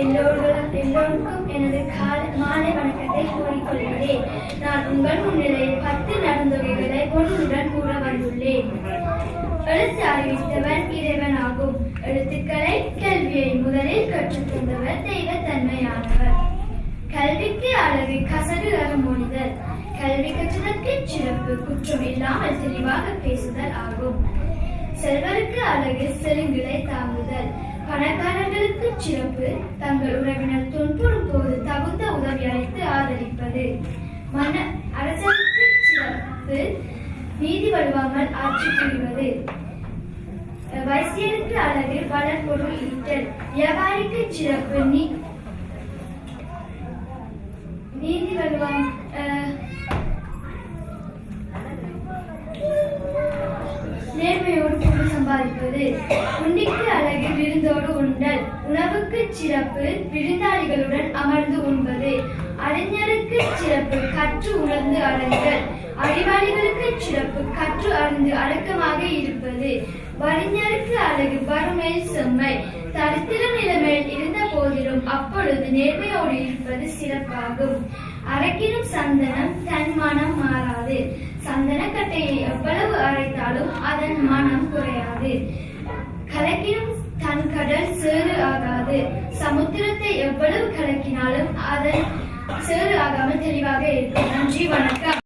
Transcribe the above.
எல்லோருக்கும் எனது மாலை வணக்கத்தை கூறிக்கொள்கிறேன். நான் உங்கள் முன்னிலையில் 10 நடுந்தொகைகளை பொருளுடன் கூற வந்துள்ளேன். எழுத்து அறிவித்தவன் இறைவனாகும். எழுத்துக்களை கல்வியை முதலில் கற்றுத்தந்தவர் தெய்வத்தன்மையானவர். கல்விக்கு அழகு கசடு அறமொழிதல். கல்வி கற்றதற்கு சிறப்பு குற்றம் இல்லாமல் தெளிவாக பேசுதல் ஆகும். செல்வருக்கு அழகு செலுங்களை தாங்குதல். பணக்காரர்களுக்கு சிறப்பு தங்கள் உறவினர் துன்புறும் போது தகுந்த உதவி அளித்து ஆதரிப்பது. அரசருக்கு சிறப்பு நீதி வழுவாமல் ஆட்சி புரிவது. வைசியருக்கு அழகு வளர்பொருள் ஈட்டல். வியாபாரிக்கு சிறப்பு நீதி வழுவாமல் நேர்மையோடு பொருள் சம்பாதிப்பது. உண்டிக்கு அழகு விருந்தோடு உண்டல். உணவுக்கு சிறப்பு விருந்தாளிகளுடன் அமர்ந்து உண்பது. அறிஞருக்கு சிறப்பு கற்று உணர்ந்து அடங்கல். அறிவாளிகளுக்கு சிறப்பு கற்று அறிந்து அடக்கமாக இருப்பது. வறிஞருக்கு அழகு வறுமையில் செம்மை. தரித்திர நிலைமையில் இருந்த போதிலும் அப்பொழுது நேர்மையோடு இருப்பது சிறப்பாகும். அரைக்கினும் சந்தனம் தன் மனம் மாறாது. சந்தனக்கட்டையை எவ்வளவு அரைத்தாலும் அதன் மனம் குறையாது. கலக்கினும் தன் கடல் சேறு ஆகாது. சமுத்திரத்தை எவ்வளவு கலக்கினாலும் அதன் சேறு ஆகாமல் தெளிவாக இருக்கும். நன்றி, வணக்கம்.